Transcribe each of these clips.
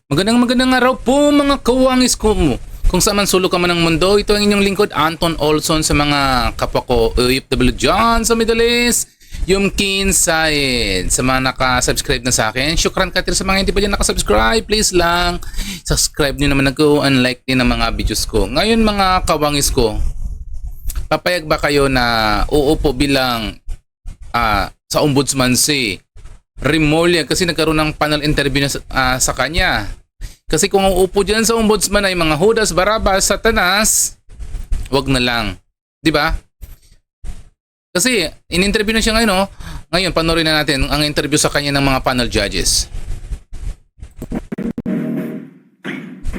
Magandang araw po mga kawangis ko mo. Kung saan man sulok ka man ng mundo, ito ang inyong lingkod Anton Olson sa mga kapwa ko OFW dyan sa Middle East. Yung Kinside. Sa mga nakasubscribe na sa akin, syukran katir sa mga hindi pa dyan nakasubscribe. Please lang, subscribe nyo naman ako and like din ang mga videos ko. Ngayon mga kawangis ko, papayag ba kayo na uupo bilang sa ombudsman si Remulla kasi nagkaroon ng panel interview na sa kanya. Kasi kung ang upo dyan sa ombudsman ay mga Judas, Barabas, Satanas, wag na lang. Di ba? Kasi in-interview na siya ngayon, no? Ngayon, panoorin na natin ang interview sa kanya ng mga panel judges.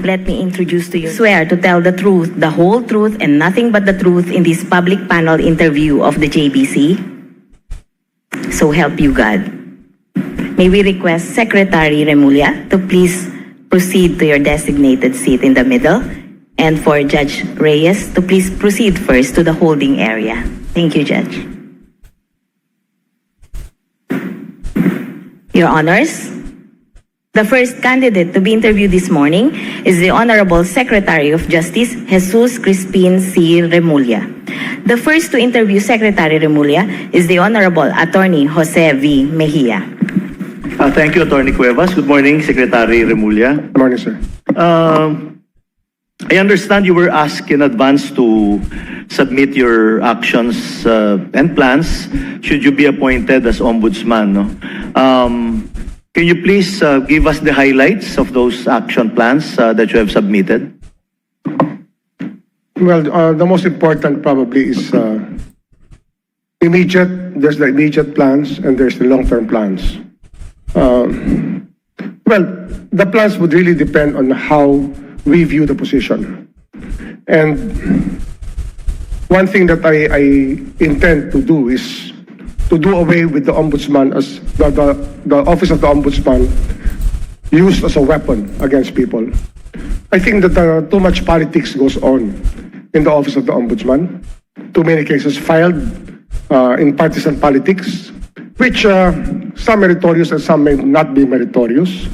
Let me introduce to you. Swear to tell the truth, the whole truth, and nothing but the truth in this public panel interview of the JBC. So help you God. May we request Secretary Remulla to please proceed to your designated seat in the middle, and for Judge Reyes to please proceed first to the holding area. Thank you, Judge. Your Honors, the first candidate to be interviewed this morning is the Honorable Secretary of Justice, Jesus Crispin C. Remulla. The first to interview Secretary Remulla is the Honorable Attorney Jose V. Mejia. Thank you, Attorney Cuevas. Good morning, Secretary Remulla. Good morning, sir. I understand you were asked in advance to submit your actions and plans should you be appointed as ombudsman. No? Can you please give us the highlights of those action plans that you have submitted? Well, the most important probably is immediate. There's the immediate plans and there's the long-term plans. Well, the plans would really depend on how we view the position. And one thing that I intend to do is to do away with the ombudsman as the office of the ombudsman used as a weapon against people. I think that too much politics goes on in the office of the ombudsman. Too many cases filed in partisan politics, which some meritorious and some may not be meritorious.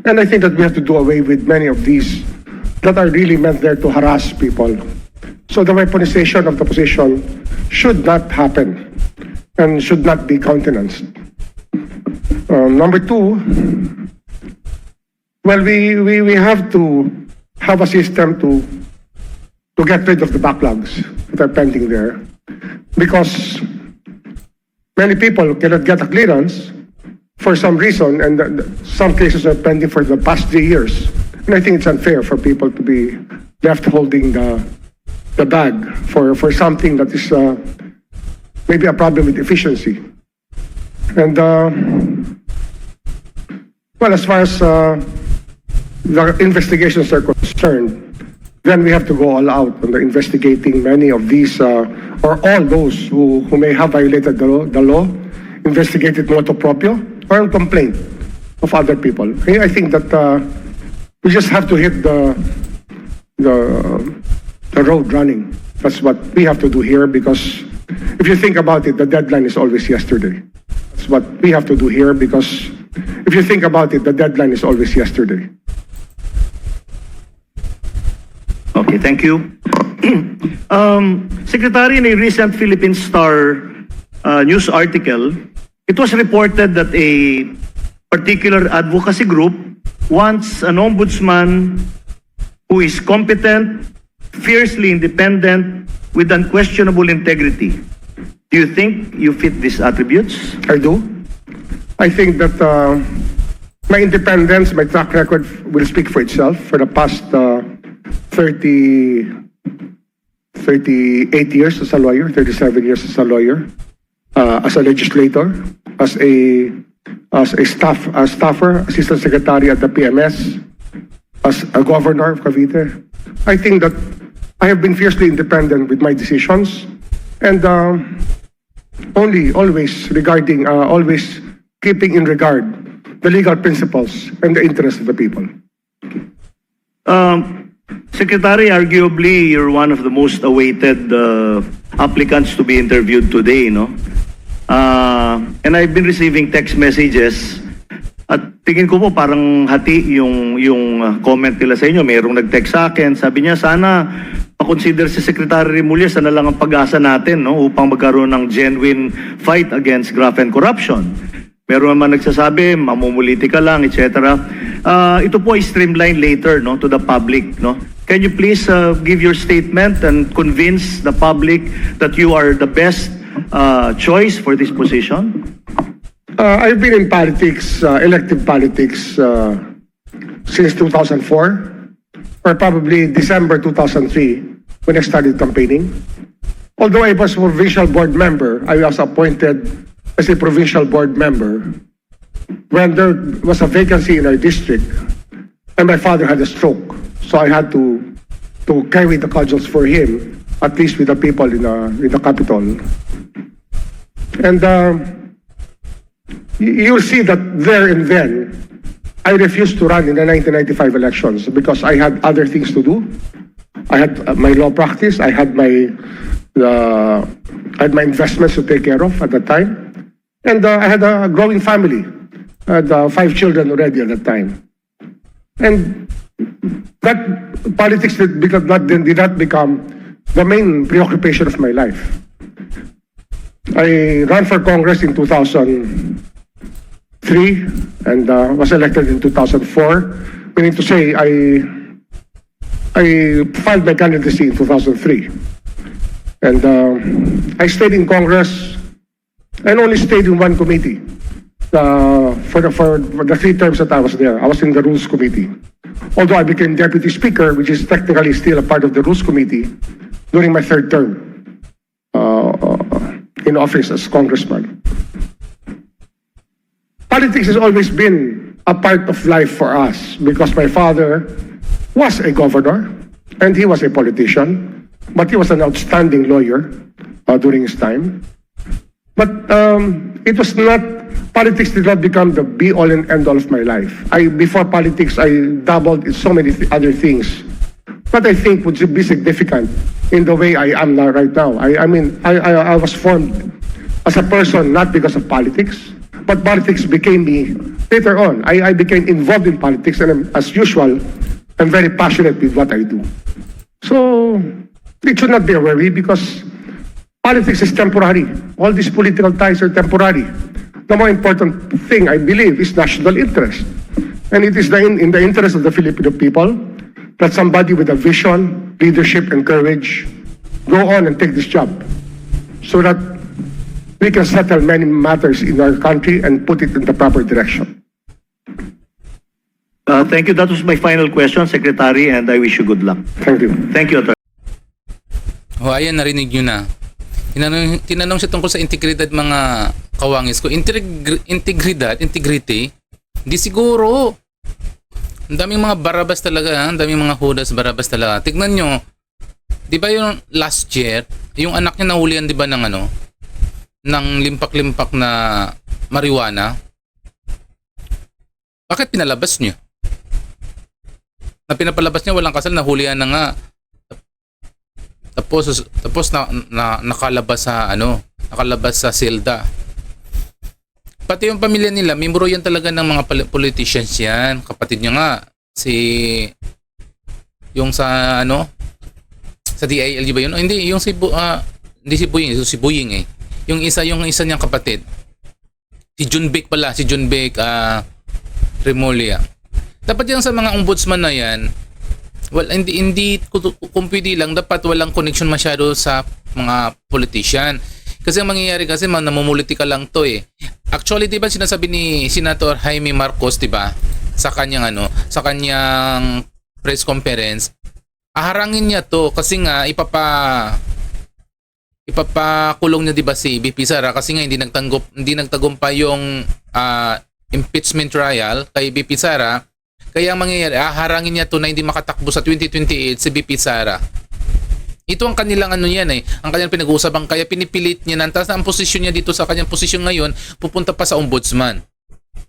And I think that we have to do away with many of these that are really meant there to harass people. So the weaponization of the position should not happen and should not be countenanced. Number two, well, we have to have a system to get rid of the backlogs that are pending there, because many people cannot get a clearance for some reason, and some cases are pending for the past 3 years. And I think it's unfair for people to be left holding the bag for something that is maybe a problem with efficiency. And well, as far as the investigations are concerned, then we have to go all out on the investigating many of these or all those who may have violated the law, investigated motu proprio or on complaint of other people. Okay? I think that we just have to hit the road running. That's what we have to do here, because if you think about it, the deadline is always yesterday. That's what we have to do here, because if you think about it, the deadline is always yesterday. Okay, thank you. Secretary, in a recent Philippine Star news article, it was reported that a particular advocacy group wants an ombudsman who is competent, fiercely independent, with unquestionable integrity. Do you think you fit these attributes? I do. I think that my independence, my track record will speak for itself. For the past 38 years as a lawyer, 37 years as a lawyer, as a legislator, as a staffer, assistant secretary at the PMS, as a governor of Cavite. I think that I have been fiercely independent with my decisions, and always keeping in regard the legal principles and the interests of the people. Secretary, arguably, you're one of the most awaited applicants to be interviewed today, no? And I've been receiving text messages At tingin ko po parang hati yung comment nila sa inyo. Mayroong nag-text sa akin, sabi niya sana pa-consider si Secretary Remulla na lang ang pag-asa natin, no, upang magkaroon ng genuine fight against graft and corruption. Meron naman nagsasabi, mamumuliti ka lang, etc. Ito po ay streamline later, no, to the public, no. Can you please give your statement and convince the public that you are the best choice for this position? I've been in politics, elective politics, since 2004, or probably December 2003, when I started campaigning. Although I was provincial board member, I was appointed as a provincial board member when there was a vacancy in our district, and my father had a stroke. So I had to carry the cudgels for him, at least with the people in the capital. And you'll see that there and then, I refused to run in the 1995 elections because I had other things to do. I had my law practice. I had my investments to take care of at the time, and I had a growing family. I had 5 children already at that time, and that politics did not become the main preoccupation of my life. I ran for Congress in 2003 and was elected in 2004, meaning to say I filed my candidacy in 2003. And I stayed in Congress and only stayed in one committee for the 3 terms that I was there. I was in the Rules Committee. Although I became Deputy Speaker, which is technically still a part of the Rules Committee, during my 3rd term in office as Congressman. Politics has always been a part of life for us because my father was a governor and he was a politician, but he was an outstanding lawyer during his time. But it was not, politics did not become the be-all and end-all of my life. Before politics, I dabbled in so many other things that I think would be significant in the way I am now right now. I mean, I was formed as a person not because of politics, but politics became me later on. I became involved in politics, and as usual, I'm very passionate with what I do. So it should not be a worry because politics is temporary. All these political ties are temporary. The more important thing, I believe, is national interest. And it is in the interest of the Filipino people that somebody with a vision, leadership, and courage go on and take this job so that we can settle many matters in our country and put it in the proper direction. Thank you. That was my final question, Secretary, and I wish you good luck. Thank you. Thank you, Attorney. Ayan, narinig nyo na. Tinanong siya tungkol sa integridad mga kawangis ko. Integrity, hindi siguro. Ang daming mga barabas talaga, ang daming mga hudas barabas talaga. Tignan nyo, di ba yung last year, yung anak niya nahulihan di ba ng ng limpak-limpak na marijuana? Bakit pinalabas niyo? Na pinapalabas niya walang kasal, nahulihan na nga. Tapos nakalabas sa nakalabas sa selda. Pati yung pamilya nila, membro yan talaga ng mga politicians yan. Kapatid niya nga yung sa sa DILG ba yun? Hindi, yung hindi si Buying, si Buying eh. Yung isa niyang kapatid. Si Junbek pala, si Junbek Remulla. Dapat yan sa mga ombudsman na yan, hindi kung pwede lang, dapat walang connection masyado sa mga politician. Kasi ang mangyayari kasi namumuliti ka lang to eh. Actually, 'di ba sinasabi ni Senator Jaime Marcos, 'di ba? Sa kanyang sa kanyang press conference, aharangin niya to kasi nga ipapakulong niya 'di ba si BP Sara kasi nga hindi nagtagumpay yung impeachment trial kay BP Sara. Kaya ang mangyayari, aharangin niya to na hindi makatakbo sa 2028 si BP Sara. Ito ang kanilang yan eh. Ang kanilang pinag-uusapan, kaya pinipilit niya na ang posisyon niya dito sa kanyang posisyon ngayon, pupunta pa sa ombudsman.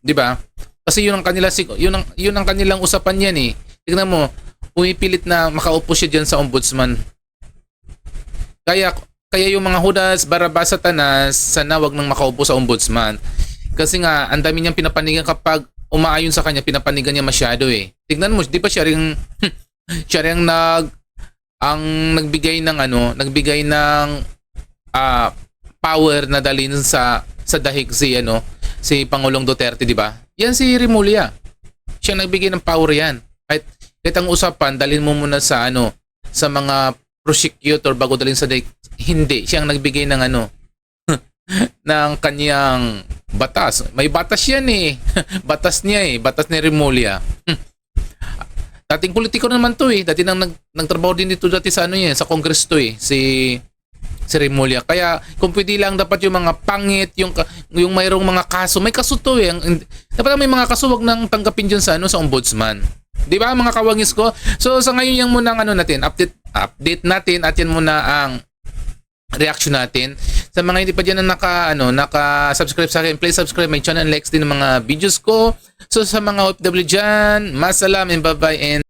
'Di ba? Kasi yun ang kanilang usapan yan eh. Tingnan mo, pumipilit na makaupo siya diyan sa ombudsman. Kaya yung mga hudas, Barabas, Satanas, sana wag nang makaupo sa ombudsman. Kasi nga, ang dami niyang pinapanigan kapag umaayon sa kanya, pinapanigan niya masyado eh. Tignan mo, di ba siya rin siya rin ang nagbigay ng nagbigay ng power na dalhin sa dahig si Pangulong Duterte, di ba? Yan si Remulla. Siya nagbigay ng power yan. Kahit ang usapan, dalhin mo muna sa sa mga prosecutor bago dalhin sa dahig. Hindi, siya ang nagbigay ng ng kanyang batas. May batas yan eh. Batas niya eh. Batas ni Remulla. Dating politiko naman to eh. Dati nagtrabaho din dito dati sa sa Congress to eh. Si Remulla. Kaya kung pwede lang dapat yung mga pangit, yung mayroong mga kaso. May kaso to eh. Dapat may mga kaso, wag nang tanggapin dyan sa sa ombudsman. Di ba mga kawangis ko? So sa ngayon yung muna natin, update natin at yan muna ang reaction natin. Sa mga hindi pa dyan na naka-subscribe sa akin, please subscribe my channel and likes din ng mga videos ko. So sa mga OFW dyan, masalam and bye-bye and